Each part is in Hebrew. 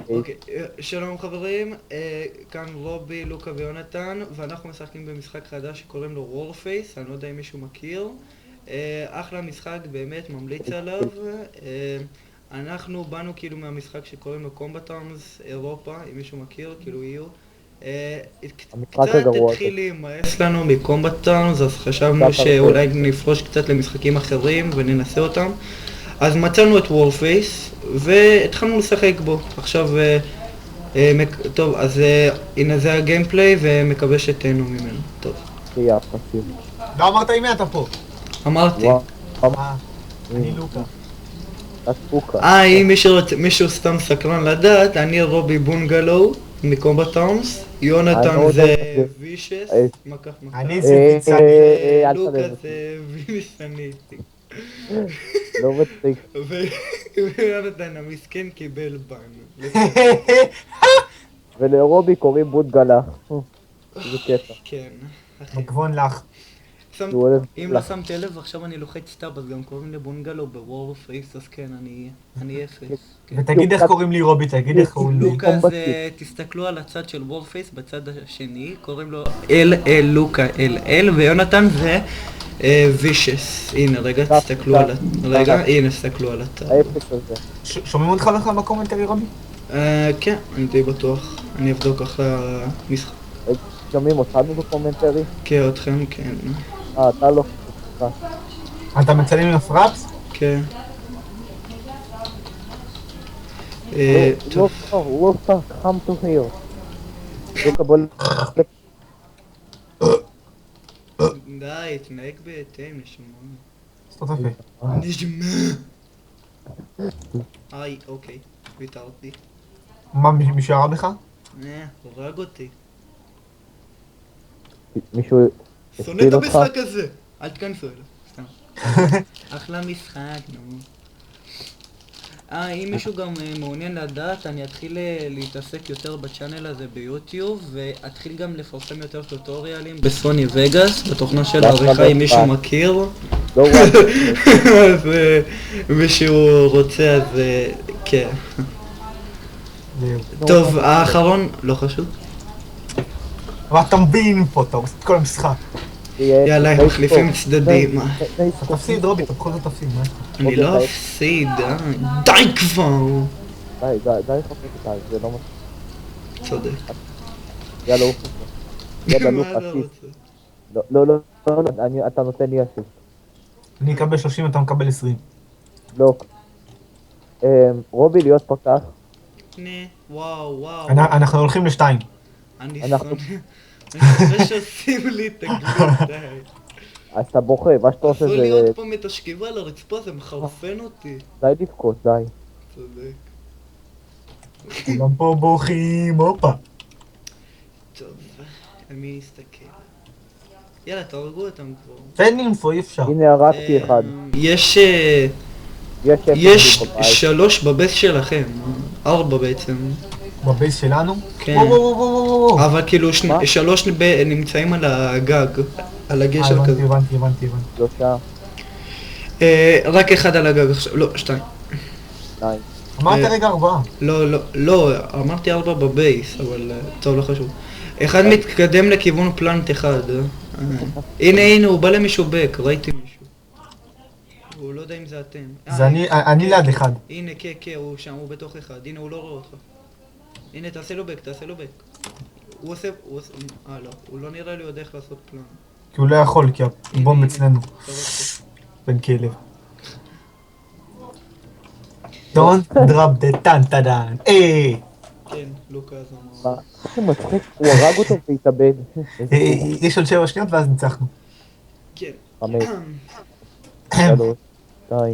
אוקיי, שלום חברים, כאן רובי, לוקה ויונתן, ואנחנו משחקים במשחק חדש שקוראים לו וורפייס, אני לא יודע אם מישהו מכיר. אחלה משחק, באמת ממליץ עליו. אנחנו באנו כאילו מהמשחק שקוראים לו קומבט ארמס אירופה, אם מישהו מכיר, כאילו יהיו. קצת התחיל להימאס לנו מקומבט ארמס, אז חשבנו שאולי נפרוש קצת למשחקים אחרים וננסה אותם. אז מצאנו את וורפייס והתחלנו לשחק בו. עכשיו, טוב, אז הנה זה הגיימפליי ומקווה שתהנו ממנו. טוב. לא אמרת עם מי אתה פה? אמרתי. אני לוקה. אם מישהו סתם סקרן לדעת, אני רובי בונגלו מקומבט ארמס, יונתן זה וישס, אני זה פיצני. לוקה זה ויניסניטי. לא מצחיק. ויונתן המסכן קיבל בנו. ולרובי קוראים בונגלה. איזה קטע. כן. מגבון לך. אם לא שמתי לב, עכשיו אני לוחץ טאב, אז גם קוראים לבונגלו בוורפייס, אז כן, אני אפס. ותגיד איך קוראים לי רובי, תגיד איך קוראים לי. לוקה זה, תסתכלו על הצד של וורפייס, בצד השני, קוראים לו אל לוקה אל, ויונתן זה וישס. הנה, רגע, תסתכלו על רגע, הנה, תסתכלו על הצד. האפס הזה. שומעים אותך בכלל בקומנטרי רובי? כן, אני די בטוח. אני אבדוק אחרי המשחק. שומעים אותנו בקומנטרי? כן, אתכם, כן. אתה לא. אתה מצלם עם הפרפס? כן. טוב. וולפה, come to here. לוקה בול. די, תנהג בהתאם, נשמע. סתות הפה. נשמע. אוקיי, ויתרתי. מה, מישהו ירה בך? הורג אותי. מישהו שונא את המשחק הזה! אל תכנסו אליו, סתם. אחלה משחק, נו. אם מישהו גם מעוניין לדעת, אני אתחיל להתעסק יותר בצ'אנל הזה ביוטיוב, ואתחיל גם לפרסם יותר טוטוריאלים בסוני וגאס, בתוכנה של העריכה, אם מישהו מכיר. אז מישהו רוצה, אז כן. טוב, האחרון, לא חשוב. אבל אתה מבין פה, אתה עושה את כל המשחק. יאללה, הם מחליפים צדדים. תפסיד רובי, אתה בכל זאת תפסיד, מה? אני לא אפסיד, די כבר! די חפש אותה, זה לא מספיק. צודק. יאללה, אוף. יאללה, לוק, מה אתה אסיסט. רוצה? לא, אתה נותן לי אסיסט. אני אקבל 30, אתה מקבל 20. לוק. רובי להיות פקח. וואו. אנחנו הולכים לשתיים. אני חושב שעושים לי את הגליק, די. אז אתה בוכה, מה שאתה עושה עשו זה... לי עוד פעם את השכיבה על הרצפה, זה מחרפן אותי. די לבכות, די. צודק. כולם פה בוכים, הופה. טוב, על מי נסתכל? יאללה, תהרגו אותם כבר. תן אינפו, אי אפשר. הנה הרגתי אחד. יש 3 בבייס שלכם, 4 בעצם. בבייס שלנו? כן. אבל כאילו 3 נמצאים על הגג, על הגשר כזה. הבנתי. 3. רק 1 על הגג עכשיו, לא, 2. אמרת רגע 4. לא, אמרתי 4 בבייס, אבל טוב, לא חשוב. אחד מתקדם לכיוון פלנט 1. הנה, הוא בא למישהו בק, ראיתי מישהו. הוא לא יודע אם זה אתם. זה אני ליד אחד. הנה, כן, הוא שם, הוא בתוך 1. הנה, הוא לא רואה אותך. הנה, תעשה לו בק. הוא עושה... לא, הוא לא נראה לי עוד איך לעשות פלן. כי הוא לא יכול, כי הבום אצלנו. בן כלב. Don't drop the טן-טדן. כן, לוקה אז אמר. זה מצחיק, הוא הרג אותו והתאבד. יש עוד 7 שניות ואז ניצחנו. כן. 5. 3. 2.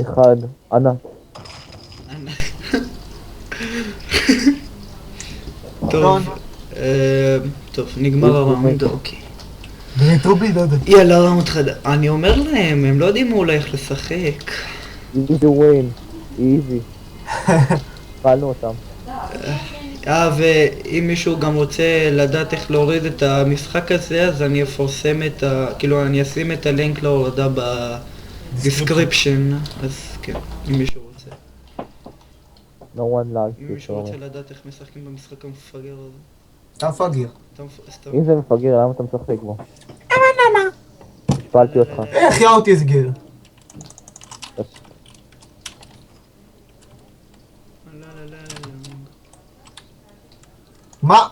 1. ענה. טוב, נגמר הראונד, אוקיי. באמת רובי, לא יודע. יאללה, ראונד חדש. אני אומר להם, הם לא יודעים אולי איך לשחק. איזי ווין. איזי. פעלנו אותם. ואם מישהו גם רוצה לדעת איך להוריד את המשחק הזה, אז אני אפרסם אני אשים את הלינק להורדה בדיסקריפשן, אז כן, אם מישהו רוצה. No one likes אם it, מישהו רוצה אורן. לדעת איך משחקים במשחק המפגר הזה. אתה מפגר. סתם. אם זה מפגר, למה אתה משחק בו? השפלתי אותך. איך יא אותי איזה גר. לא, לא, לא, לא. מה?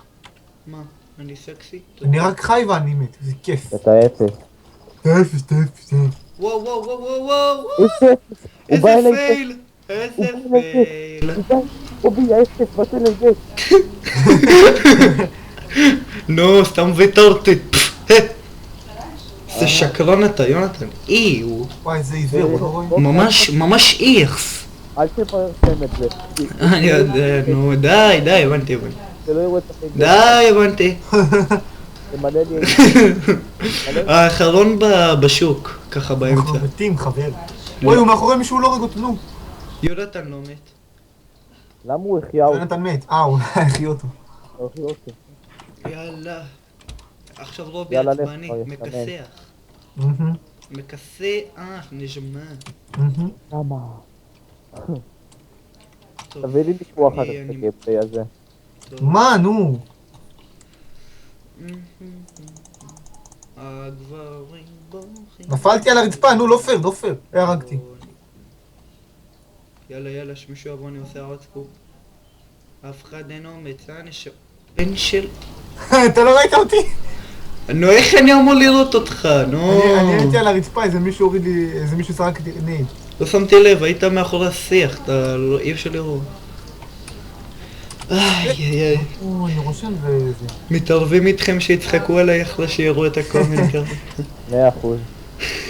מה? אני סקסי? אני רק חי ואני מת, זה כיף. אתה אפס. אפס, אפס. וואו וואו וואו וואו וואו! איזה אפס! הוא בא איזה אליי פייל! איזה פייל! רובי האפס, באתי לגט. נו, סתם ויתרתי. זה שקרן אתה, יונתן. איו. וואי, זה עיוור, הוא לא רואה? ממש איכס. אל תפרסם את זה. אני יודע, נו, די, די, הבנתי. שלא יראו את החיים. די, הבנתי. תמלא לי את זה. האחרון בשוק, ככה באמצע. אנחנו מתים, חבר. אוי, הוא מאחורי מישהו לא הורג אותו, נו. יונתן לא מת. למה הוא החיה אותי? יונתן מת. הוא החיה אותו. הוא החיה אותי. יאללה. עכשיו רובי יאללה, עצבני, לך, מכסח. מהמם, מכסח, נשמה. מהמם. למה? טוב, תביא לי לשמוע אחר כך אני- את הגיימפליי הזה. טוב. מה, נו? הגברים בורחים. נפלתי על הרצפה, נו, לא פייר, לא פייר. הרגתי. יאללה יאללה, שמישהו יבוא, אני עושה ארץ פה. אף אחד אינו מצא בן של... אתה לא ראית אותי? נו, איך אני אמור לראות אותך? נו. אני הייתי על הרצפה, איזה מישהו הוריד לי, איזה מישהו זרק לי נעיל. לא שמתי לב, היית מאחורי השיח, אתה לא... אי אפשר לראות. איי איי איי. אני רושם וזה. מתערבים איתכם שיצחקו עליי אחרי שיראו את הקומנט ככה. 100%.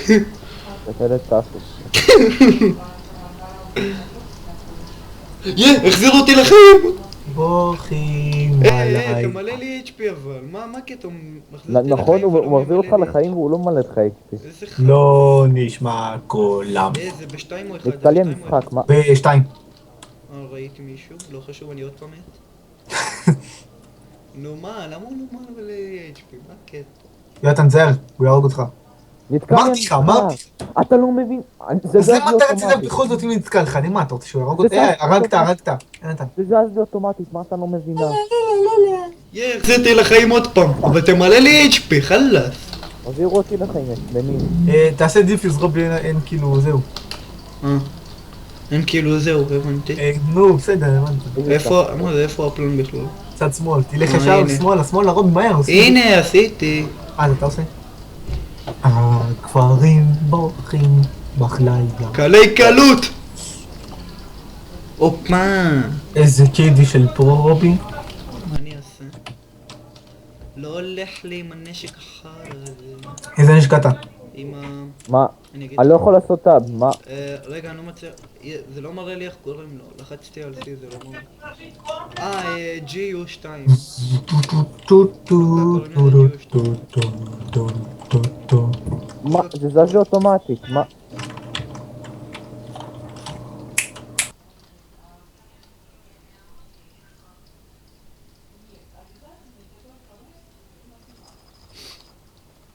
תתן את טאסוס. החזירו אותי לחיים! בורחים עליי. תמלא לי HP אבל, מה הקטע? הוא מחזיר אותי נכון, לחיים ולא הוא מחזיר אותך ממלא לי. לחיים והוא לא ממלא אותך XP. איזה חיים. לא נשמע קולם. זה בשתיים או אחד? נתקע לי זה בשתיים או המשחק, אחד? מה? בשתיים. ראיתי מישהו, לא חשוב, אני עוד פעם מת. נו מה, למה הוא לא מלא לי HP? מה הקטע? יונתן זהר, הוא יהרוג אותך. נתקע לי אמרתי לך, המשחק. אמרתי. אתה לא מבין. זה אז זז למה לי אתה רצית אוטומטית. בכל זאת אם נתקע לך? אני מה, אתה רוצה שהוא יהרוג אותי? זה הרגת. יונתן. זה זז לי אוטומטית, מה אתה לא מבינה? החזרתי לחיים עוד פעם, אבל תמלא לי HP, חלאס. העבירו אותי לחיים, עצבנים. תעשה דיפיוס רובי, אין כאילו, זהו. אין כאילו זהו, הבנתי. נו, בסדר, הבנתי. איפה, מה זה, איפה הפלון בכלל? צד שמאל, תלך ישר הנה. שמאלה, רובי, מהר. הנה, עשיתי. אז אתה עושה? הכפרים בורחים בלילה. קלי קלות! הופה! איזה קידי של פרו רובי. מה אני אעשה? לא הולך לי עם הנשק החר הזה. איזה נשק אתה? עם ה... מה? אני אגיד... אני לא יכול לעשות טאב, מה? רגע, אני לא מצליח... זה לא מראה לי איך קוראים לו. לחצתי על C, זה לא מראה. GU2. טו טו טו טו טו טו טו טו. מה? זה זז לי אוטומטית, מה?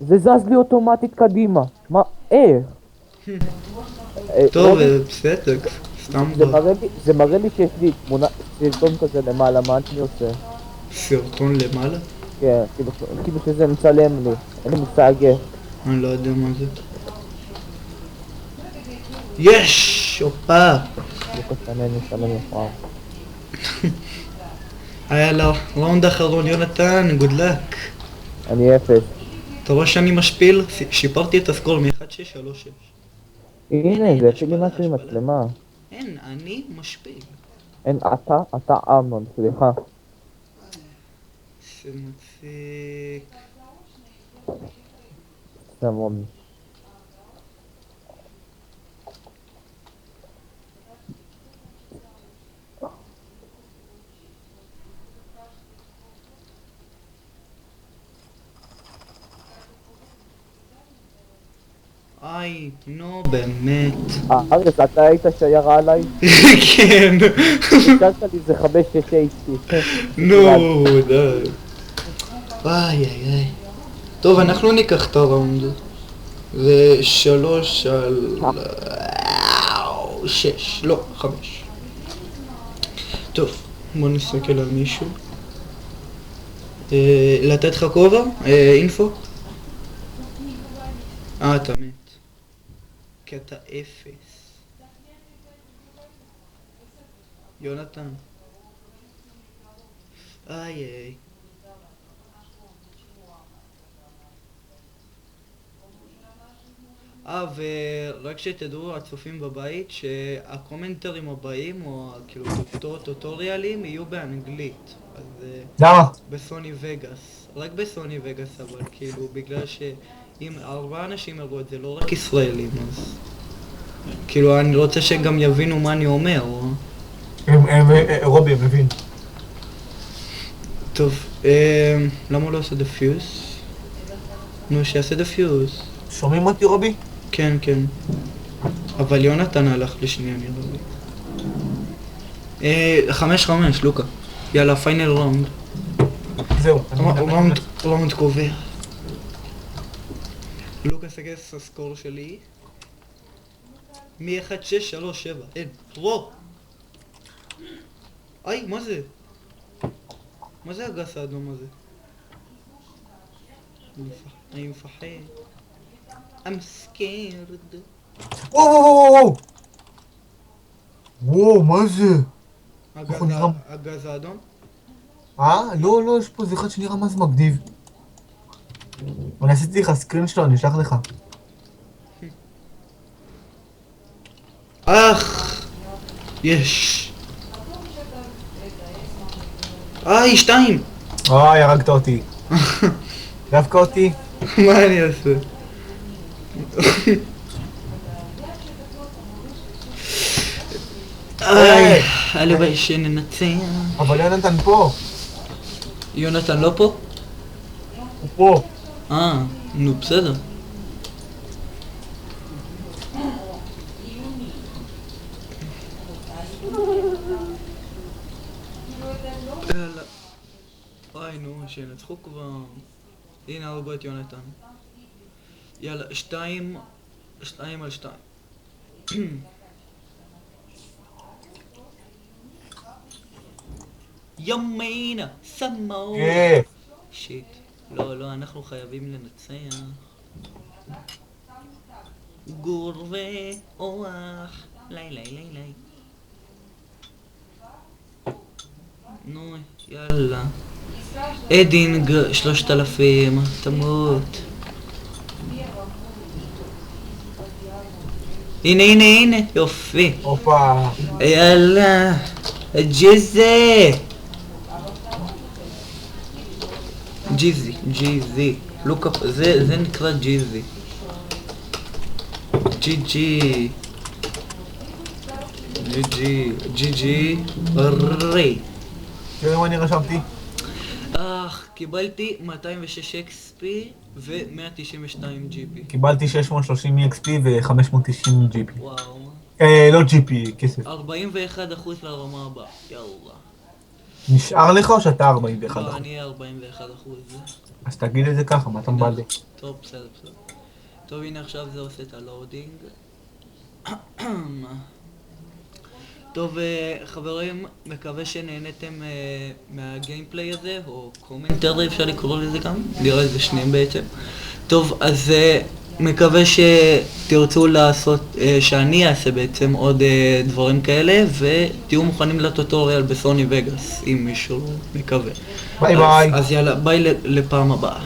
זה זז לי אוטומטית קדימה, מה? טוב, בסדר, סתם זה מראה לי שיש לי תמונה, סרטון כזה למעלה, מה אני עושה? סרטון למעלה? כן, כאילו שזה מצלם לי, אין לי מושג איך. אני לא יודע מה זה. יש! הופה! לא מסמן לפעם. יאללה, ראונד אחרון, יונתן, גוד לק. אני אפס. אתה רואה שאני משפיל? שיפרתי את הסקור מ-1-6 3-6. הנה, זה אפילו משהו עם מצלמה. אין, אני משפיל. אין, אתה אמנון, סליחה. זה מציק. סמון. איי, נו באמת. ארז, אתה היית שירה עליי? כן. השארת לי איזה 5-6 HP. נו, די. איי איי איי. טוב, אנחנו ניקח את הראונד. זה 3 על... 6, לא, 5. טוב, בוא נסתכל על מישהו. לתת לך כובע? אינפו? אתה מת. כי אתה אפס. יונתן. איי. ורק שתדעו, הצופים בבית, שהקומנטרים הבאים, או כאילו טוטוריאלים, יהיו באנגלית. אז למה? בסוני וגאס. רק בסוני וגאס, אבל כאילו, בגלל שאם 4 אנשים יראו את זה, לא רק ישראלים, אז... כאילו, אני רוצה שגם יבינו מה אני אומר. רובי, מבין. טוב, למה הוא לא עושה דפיוס? נו, שיעשה דפיוס. שומעים אותי, רובי? כן, כן. אבל יונתן הלך לשנייה, נראה לי. 5-5, לוקה. יאללה, פיינל ראונד. זהו. ראונד קובע. לוקה סגס הסקור שלי. מ-1-6-3-7. אין. רו! איי, מה זה? מה זה הגס האדום הזה? אני מפחד. I'm scared. וואו! וואו, מה זה? הגז האדום? לא, יש פה איזה אחד שנראה מה זה מגניב. אני עשיתי לך סקרין שלו, אני אשלח לך. יש. 2! הרגת אותי. דווקא אותי. מה אני אעשה? הלוואי שננצח. אבל יונתן פה. יונתן לא פה? הוא פה. נו בסדר. יאללה. וואי נו, שינצחו כבר. הנה הרגו את יונתן. יאללה, 2 על 2. ימינה, סמו. שיט. לא, אנחנו חייבים לנצח. גור ואוח. לי. נו, יאללה. אדינג 3000, תמות. הנה, יופי. הופה. יאללה, ג'יזי. ג'יזי. לוקאפ, זה נקרא ג'יזי. ג'י. רי. תראה מה אני רשמתי. קיבלתי 206 XP ו-192 GP. קיבלתי 630 XP ו-590 GP. וואו. לא GP, כסף. 41% לרמה הבאה, יאללה. נשאר לך או שאתה 41%? לא, אני 41%. אז תגיד את זה ככה, מה אתה מבלבל? טוב, בסדר. טוב, הנה עכשיו זה עושה את הלואודינג. טוב, חברים, מקווה שנהנתם מהגיימפליי הזה, או קומנטרי אפשר לקרוא לזה גם, נראה את זה שניהם בעצם. טוב, אז מקווה שתרצו לעשות, שאני אעשה בעצם עוד דברים כאלה, ותהיו מוכנים לטוטוריאל בסוני וגאס, אם מישהו מקווה. ביי. אז יאללה, ביי לפעם הבאה.